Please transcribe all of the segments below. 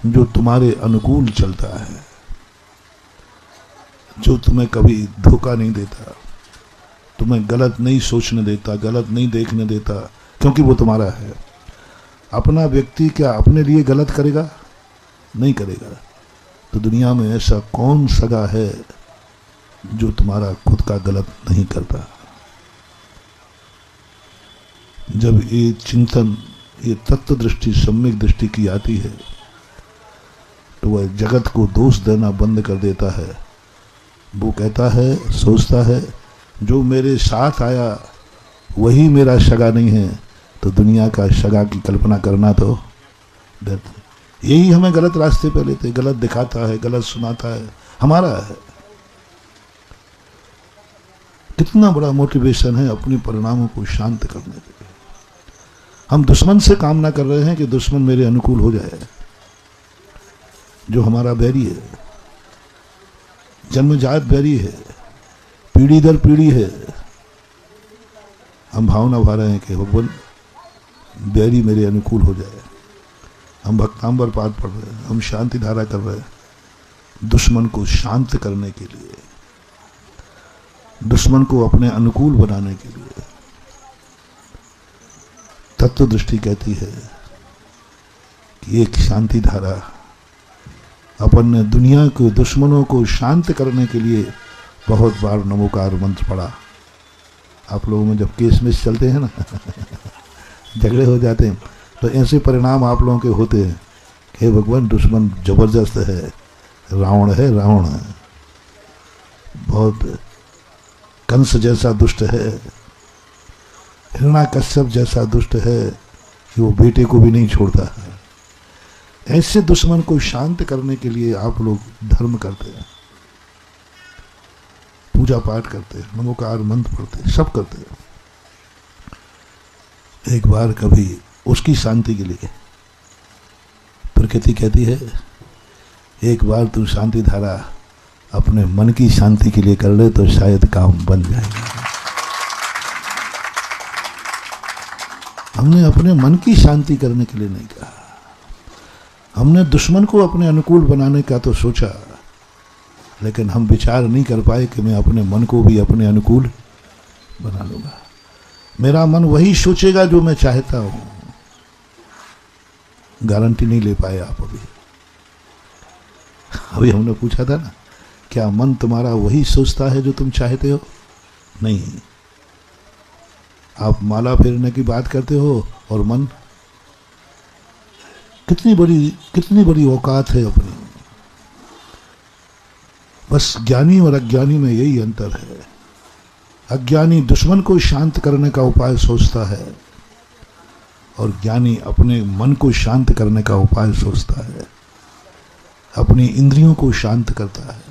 जो तुम्हारे अनुकूल चलता है, जो तुम्हें कभी धोखा नहीं देता, तुम्हें गलत नहीं सोचने देता, गलत नहीं देखने देता, क्योंकि वो तुम्हारा है। अपना व्यक्ति क्या अपने लिए गलत करेगा? नहीं करेगा। तो दुनिया में ऐसा कौन सगा है जो तुम्हारा खुद का गलत नहीं करता? जब ये चिंतन, ये तत्व दृष्टि, सम्यक दृष्टि की आती है तो वह जगत को दोष देना बंद कर देता है। वो कहता है, सोचता है, जो मेरे साथ आया वही मेरा सगा नहीं है, तो दुनिया का सगा की कल्पना करना तो व्यर्थ। यही हमें गलत रास्ते पे लेते, गलत दिखाता है, गलत सुनाता है, हमारा है। कितना बड़ा मोटिवेशन है अपने परिणामों को शांत करने के लिए। हम दुश्मन से कामना कर रहे हैं कि दुश्मन मेरे अनुकूल हो जाए, जो हमारा बैरी है, जन्मजात बैरी है, पीढ़ी दर पीढ़ी है। हम भावना भा रहे हैं कि भगवान बैरी मेरे अनुकूल हो जाए। हम भक्तांबर पाठ पढ़ रहे हैं, हम शांति धारा कर रहे हैं दुश्मन को शांत करने के लिए, दुश्मन को अपने अनुकूल बनाने के लिए। तत्व दृष्टि कहती है कि एक शांति धारा, अपन ने दुनिया के दुश्मनों को शांत करने के लिए बहुत बार नमोकार मंत्र पढ़ा। आप लोगों में जब केस मिस चलते हैं ना झगड़े हो जाते हैं, तो ऐसे परिणाम आप लोगों के होते हैं कि भगवान दुश्मन जबरदस्त है, रावण है, रावण है, बहुत कंस जैसा दुष्ट है, हिरण्याकश्यप जैसा दुष्ट है कि वो बेटे को भी नहीं छोड़ता है। ऐसे दुश्मन को शांत करने के लिए आप लोग धर्म करते हैं, पूजा पाठ करते हैं, नमोकार मंत्र पढ़ते हैं, सब करते हैं। एक बार कभी उसकी शांति के लिए प्रकृति कहती है, एक बार तू शांति धारा अपने मन की शांति के लिए कर ले तो शायद काम बन जाएगा। हमने अपने मन की शांति करने के लिए नहीं कहा, हमने दुश्मन को अपने अनुकूल बनाने का तो सोचा, लेकिन हम विचार नहीं कर पाए कि मैं अपने मन को भी अपने अनुकूल बना लूंगा। मेरा मन वही सोचेगा जो मैं चाहता हूं। गारंटी नहीं ले पाए आप अभी हमने पूछा था ना, क्या मन तुम्हारा वही सोचता है जो तुम चाहते हो? नहीं। आप माला फेरने की बात करते हो और मन, कितनी बड़ी औकात है अपनी। बस ज्ञानी और अज्ञानी में यही अंतर है। अज्ञानी दुश्मन को शांत करने का उपाय सोचता है और ज्ञानी अपने मन को शांत करने का उपाय सोचता है, अपनी इंद्रियों को शांत करता है,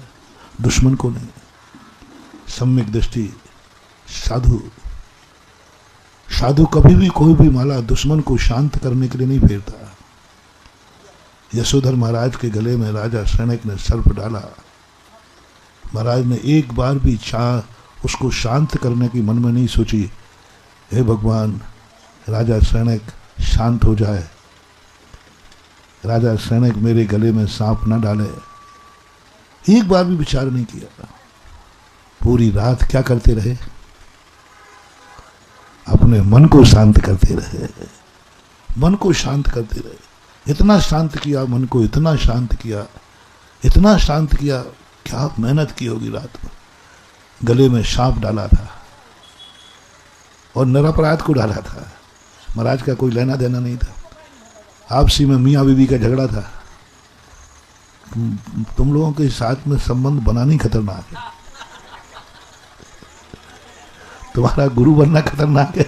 दुश्मन को नहीं। सम्यक दृष्टि साधु कभी भी कोई भी माला दुश्मन को शांत करने के लिए नहीं फेरता। यशोधर महाराज के गले में राजा शनक ने सर्प डाला, महाराज ने एक बार भी चाह उसको शांत करने की मन में नहीं सोची, हे भगवान राजा शनक शांत हो जाए, राजा शनक मेरे गले में सांप न डाले। एक बार भी विचार नहीं किया। पूरी रात क्या करते रहे? अपने मन को शांत करते रहे, मन को शांत करते रहे। इतना शांत किया मन को, इतना शांत किया, इतना शांत किया, क्या मेहनत की होगी रात में। गले में सांप डाला था और निरपराध को डाला था। महाराज का कोई लेना देना नहीं था, आपसी में मियाँ बीवी का झगड़ा था। तुम लोगों के साथ में संबंध बनाना ही खतरनाक है, तुम्हारा गुरु बनना खतरनाक है,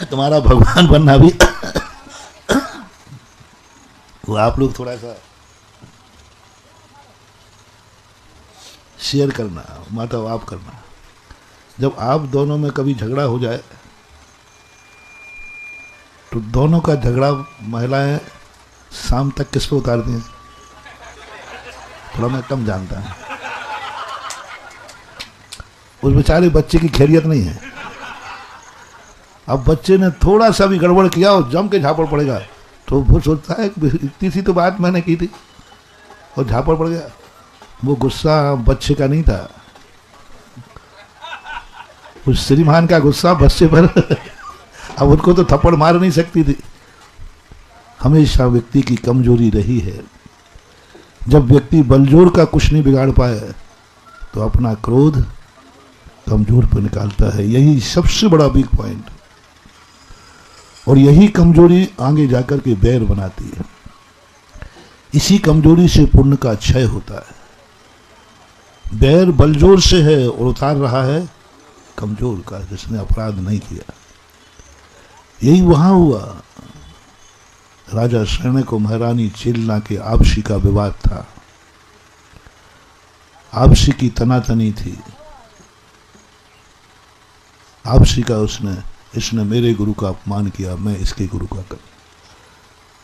तुम्हारा भगवान बनना भी। वो आप लोग थोड़ा सा शेयर करना, माता आप करना। जब आप दोनों में कभी झगड़ा हो जाए तो दोनों का झगड़ा महिलाएं शाम तक किस पे उतारती हैं? थोड़ा मैं कम जानता हूं। उस बेचारे बच्चे की खैरियत नहीं है। अब बच्चे ने थोड़ा सा भी गड़बड़ किया और जम के झापड़ पड़ेगा, तो वो सोचता है इतनी सी तो बात मैंने की थी और झापड़ पड़ गया। वो गुस्सा बच्चे का नहीं था, उस श्रीमान का गुस्सा बच्चे पर अब उनको तो थप्पड़ मार नहीं सकती थी। हमेशा व्यक्ति की कमजोरी रही है, जब व्यक्ति बलजोर का कुछ नहीं बिगाड़ पाए तो अपना क्रोध कमजोर पर निकालता है। यही सबसे बड़ा वीक पॉइंट, और यही कमजोरी आगे जाकर के बैर बनाती है। इसी कमजोरी से पुण्य का क्षय होता है। बैर बलजोर से है और उतार रहा है कमजोर का, जिसने अपराध नहीं किया। यही वहां हुआ। राजा शरण्य को महारानी चेलना के आपसी का विवाद था। आपसी की तनातनी थी। आपसी का इसने मेरे गुरु का अपमान किया, मैं इसके गुरु का कर।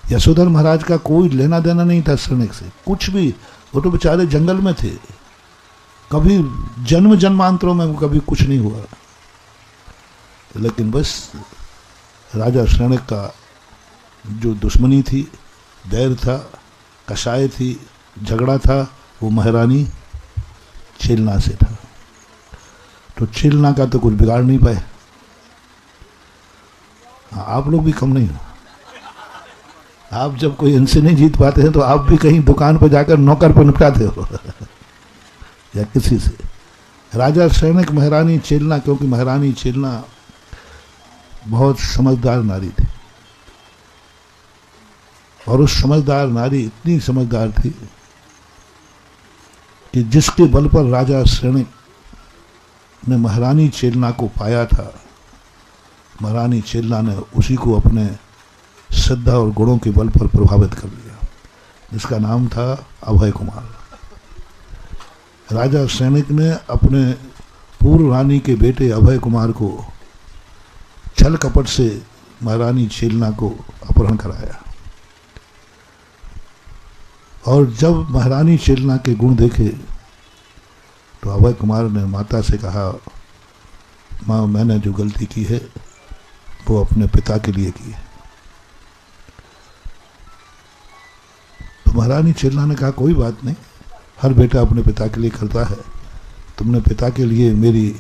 यशोधर महाराज का कोई लेना देना नहीं था शरण्य से, कुछ भी। वो तो बेचारे जंगल में थे, कभी जन्म जन्मांतरों में कभी कुछ नहीं हुआ। लेकिन बस राजा शरण्य का जो दुश्मनी थी, बैर था, कषाय थी, झगड़ा था, वो महारानी चेलना से था। तो चेलना का तो कुछ बिगाड़ नहीं पाए। आप लोग भी कम नहीं हो। आप जब कोई इनसे नहीं जीत पाते हैं तो आप भी कहीं दुकान पर जाकर नौकर पर निपटाते हो या किसी से। राजा शरण्य महारानी चेलना, क्योंकि महारानी चेलना बहुत समझदार नारी थी, और उस समझदार नारी इतनी समझदार थी कि जिसके बल पर राजा शरण्य ने महारानी चेलना को पाया था, महारानी चेलना ने उसी को अपने श्रद्धा और गुणों के बल पर प्रभावित कर लिया, जिसका नाम था अभय कुमार। राजा सैनिक ने अपने पूर्व रानी के बेटे अभय कुमार को छल कपट से महारानी चेलना को अपहरण कराया, और जब महारानी चेलना के गुण देखे तो अभय कुमार ने माता से कहा, माँ मैंने जो गलती की है वो अपने पिता के लिए की है। तो महारानी चेलना ने कहा कोई बात नहीं, हर बेटा अपने पिता के लिए करता है, तुमने पिता के लिए मेरी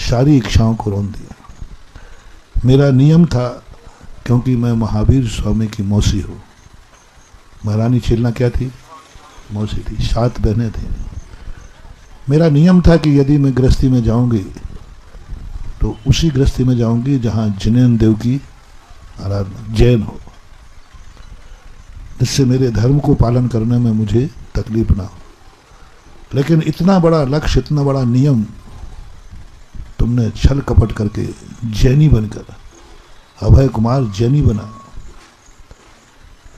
सारी इच्छाओं को रोन दिया। मेरा नियम था, क्योंकि मैं महावीर स्वामी की मौसी हूँ। महारानी चेलना क्या थी? मौसी थी, 7 बहनें थी। मेरा नियम था कि यदि मैं गृहस्थी में जाऊंगी तो उसी गृहस्थी में जाऊंगी जहां जिनेन देव की आराधना जैन हो, जिससे मेरे धर्म को पालन करने में मुझे तकलीफ ना हो। लेकिन इतना बड़ा लक्ष्य, इतना बड़ा नियम तुमने छल कपट करके जैनी बनकर, अभय कुमार जैनी बना,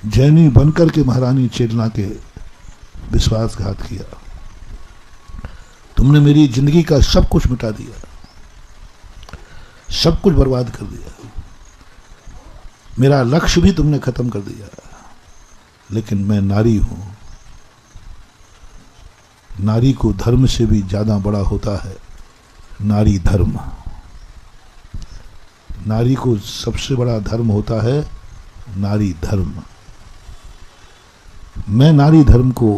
जैनी बनकर के महारानी चेलना के विश्वासघात किया। तुमने मेरी जिंदगी का सब कुछ मिटा दिया, सब कुछ बर्बाद कर दिया, मेरा लक्ष्य भी तुमने खत्म कर दिया। लेकिन मैं नारी हूं, नारी को धर्म से भी ज्यादा बड़ा होता है नारी धर्म। नारी को सबसे बड़ा धर्म होता है नारी धर्म। मैं नारी धर्म को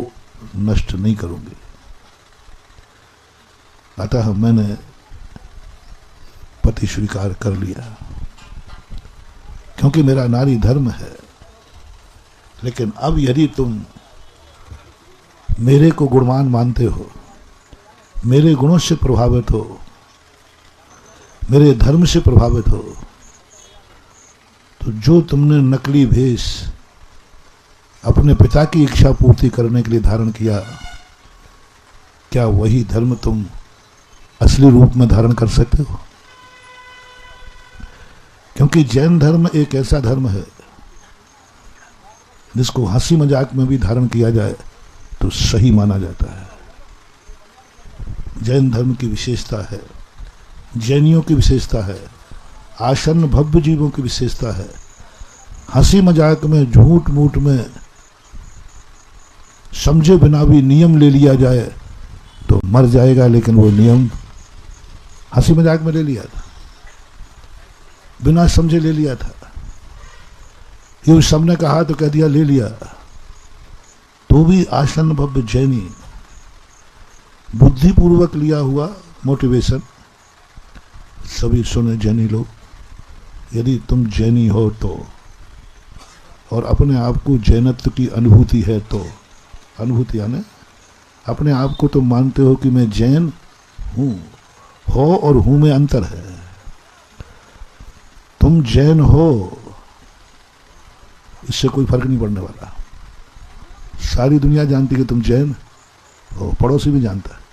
नष्ट नहीं करूंगी। अतः मैंने पति स्वीकार कर लिया, क्योंकि मेरा नारी धर्म है। लेकिन अब यदि तुम मेरे को गुणवान मानते हो, मेरे गुणों से प्रभावित हो, मेरे धर्म से प्रभावित हो, तो जो तुमने नकली भेष अपने पिता की इच्छा पूर्ति करने के लिए धारण किया, क्या वही धर्म तुम असली रूप में धारण कर सकते हो? क्योंकि जैन धर्म एक ऐसा धर्म है जिसको हंसी मजाक में भी धारण किया जाए तो सही माना जाता है। जैन धर्म की विशेषता है, जैनियों की विशेषता है, आसन्न भव्य जीवों की विशेषता है। हंसी मजाक में, झूठ मूठ में, समझे बिना भी नियम ले लिया जाए तो मर जाएगा, लेकिन वो नियम हंसी मजाक में ले लिया था, बिना समझे ले लिया था। ये सबने कहा तो कह दिया, ले लिया। तो भी आसन भव्य जैनी, बुद्धिपूर्वक लिया हुआ मोटिवेशन। सभी सुने जैनी लोग, यदि तुम जैनी हो तो, और अपने आप को जैनत्व की अनुभूति है तो, अनुभूति यानी अपने आप को तुम मानते हो कि मैं जैन हूं, हो और हूं में अंतर है। तुम जैन हो, इससे कोई फर्क नहीं पड़ने वाला। सारी दुनिया जानती है कि तुम जैन हो, पड़ोसी भी जानता है।